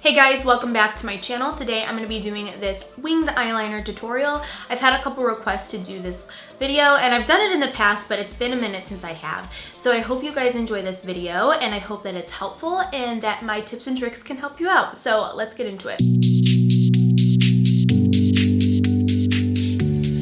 Hey guys, welcome back to my channel. Today I'm going to be doing this winged eyeliner tutorial. I've had a couple requests to do this video and I've done it in the past, but it's been a minute since I have. So I hope you guys enjoy this video and I hope that it's helpful and that my tips and tricks can help you out. So let's get into it.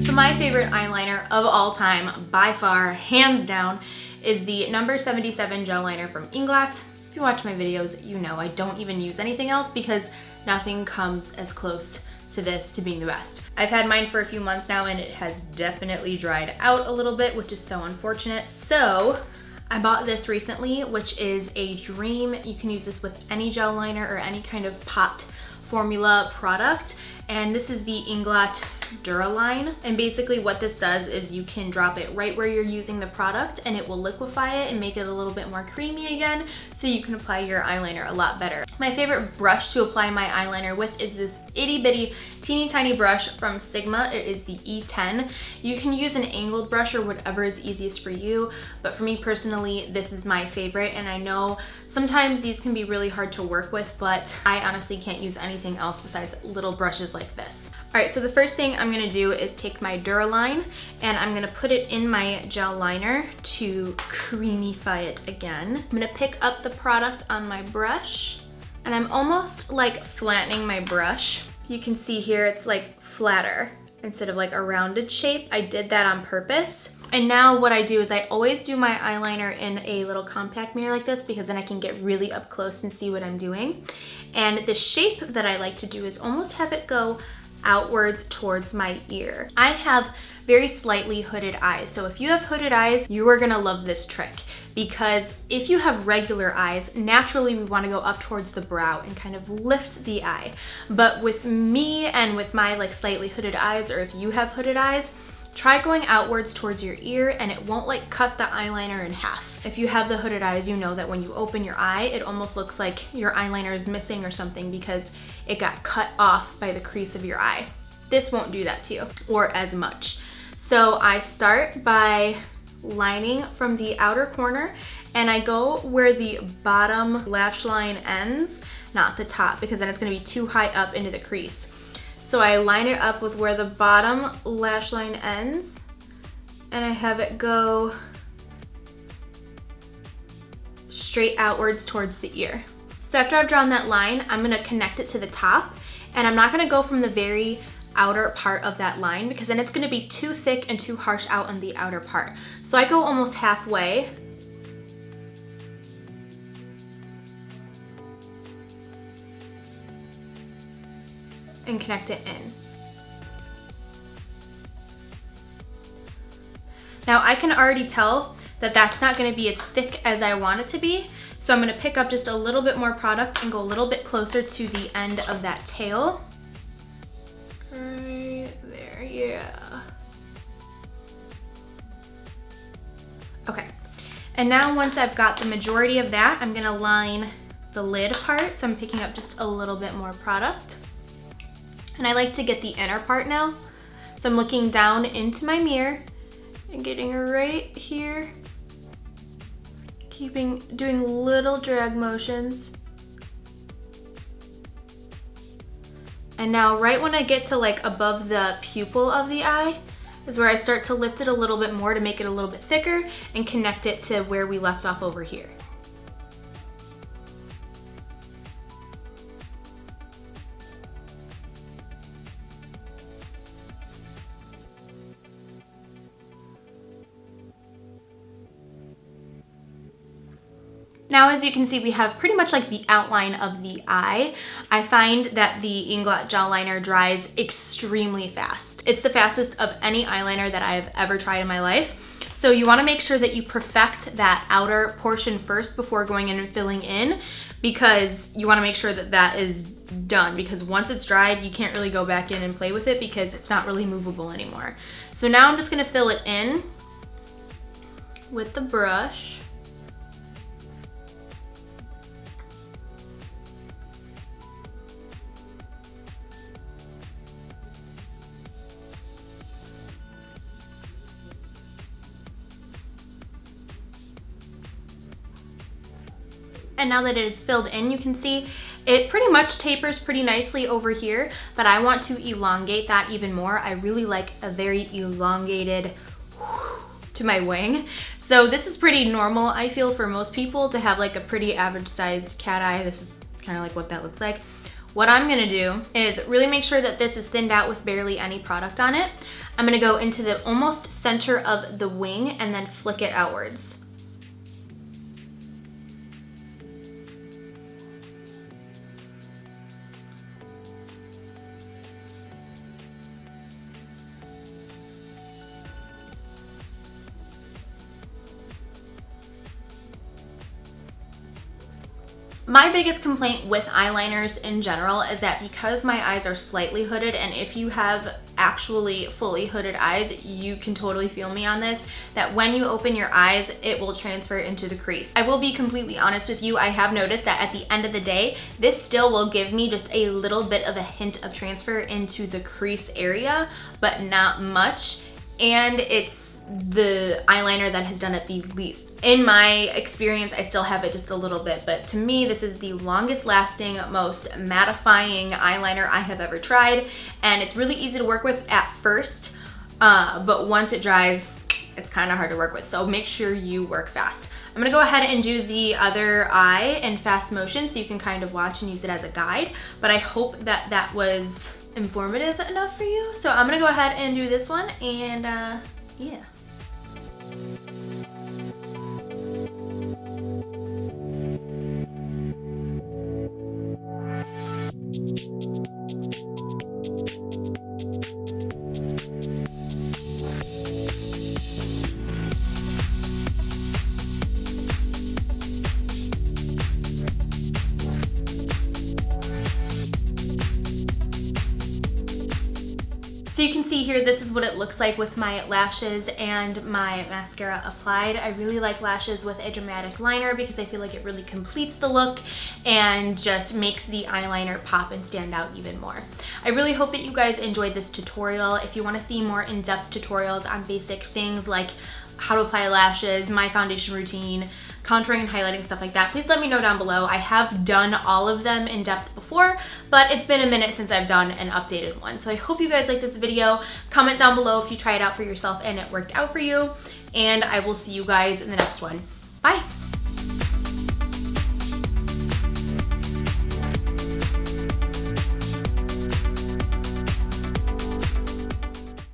So my favorite eyeliner of all time, by far, hands down, is the number 77 gel liner from Inglot. If you watch my videos, you know I don't even use anything else because nothing comes as close to this to being the best. I've had mine for a few months now and it has definitely dried out a little bit, which is so unfortunate. So I bought this recently, which is a dream. You can use this with any gel liner or any kind of pot formula product. And this is the Inglot Duraline. And basically what this does is you can drop it right where you're using the product and it will liquefy it and make it a little bit more creamy again, so you can apply your eyeliner a lot better. My favorite brush to apply my eyeliner with is this itty bitty teeny tiny brush from Sigma. It is the E10. You can use an angled brush or whatever is easiest for you, but for me personally, this is my favorite, and I know sometimes these can be really hard to work with, but I honestly can't use anything else besides little brushes like this. All right, so the first thing I'm gonna do is take my Duraline and I'm gonna put it in my gel liner to creamify it again. I'm gonna pick up the product on my brush and I'm almost like flattening my brush. You can see here it's like flatter instead of like a rounded shape. I did that on purpose. And now what I do is I always do my eyeliner in a little compact mirror like this because then I can get really up close and see what I'm doing. And the shape that I like to do is almost have it go outwards towards my ear. I have very slightly hooded eyes, so if you have hooded eyes, you are gonna love this trick, because if you have regular eyes, naturally we wanna go up towards the brow and kind of lift the eye. But with me and with my like slightly hooded eyes, or if you have hooded eyes, try going outwards towards your ear and it won't like cut the eyeliner in half. If you have the hooded eyes, you know that when you open your eye, it almost looks like your eyeliner is missing or something because it got cut off by the crease of your eye. This won't do that to you, or as much. So I start by lining from the outer corner and I go where the bottom lash line ends, not the top, because then it's gonna be too high up into the crease. So I line it up with where the bottom lash line ends and I have it go straight outwards towards the ear. So after I've drawn that line, I'm gonna connect it to the top, and I'm not gonna go from the very outer part of that line because then it's gonna be too thick and too harsh out on the outer part. So I go almost halfway. And connect it in. Now I can already tell that that's not gonna be as thick as I want it to be, so I'm gonna pick up just a little bit more product and go a little bit closer to the end of that tail. Right there, yeah. Okay, and now once I've got the majority of that, I'm gonna line the lid part, so I'm picking up just a little bit more product. And I like to get the inner part now. So I'm looking down into my mirror and getting right here, doing little drag motions. And now right when I get to like above the pupil of the eye is where I start to lift it a little bit more to make it a little bit thicker and connect it to where we left off over here. Now, as you can see, we have pretty much like the outline of the eye. I find that the Inglot gel liner dries extremely fast. It's the fastest of any eyeliner that I've ever tried in my life. So you wanna make sure that you perfect that outer portion first before going in and filling in, because you wanna make sure that that is done, because once it's dried, you can't really go back in and play with it because it's not really movable anymore. So now I'm just gonna fill it in with the brush. And now that it is filled in, you can see It pretty much tapers pretty nicely over here, but I want to elongate that even more. I really like a very elongated to my wing. So this is pretty normal, I feel, for most people to have like a pretty average sized cat eye. This is kind of like what that looks like. What I'm gonna do is really make sure that this is thinned out with barely any product on it. I'm gonna go into the almost center of the wing and then flick it outwards. My biggest complaint with eyeliners in general is that because my eyes are slightly hooded, and if you have actually fully hooded eyes, you can totally feel me on this, that when you open your eyes, it will transfer into the crease. I will be completely honest with you, I have noticed that at the end of the day, this still will give me just a little bit of a hint of transfer into the crease area, but not much. And it's the eyeliner that has done it the least. In my experience, I still have it just a little bit, but to me, this is the longest lasting, most mattifying eyeliner I have ever tried, and it's really easy to work with at first, but once it dries, it's kind of hard to work with, so make sure you work fast. I'm gonna go ahead and do the other eye in fast motion so you can kind of watch and use it as a guide, but I hope that that was informative enough for you. So I'm gonna go ahead and do this one, and yeah. So you can see here, this is what it looks like with my lashes and my mascara applied. I really like lashes with a dramatic liner because I feel like it really completes the look and just makes the eyeliner pop and stand out even more. I really hope that you guys enjoyed this tutorial. If you want to see more in-depth tutorials on basic things like how to apply lashes, my foundation routine, contouring and highlighting, stuff like that, please let me know down below. I have done all of them in depth before, but it's been a minute since I've done an updated one. So I hope you guys like this video. Comment down below if you try it out for yourself and it worked out for you, and I will see you guys in the next one. Bye.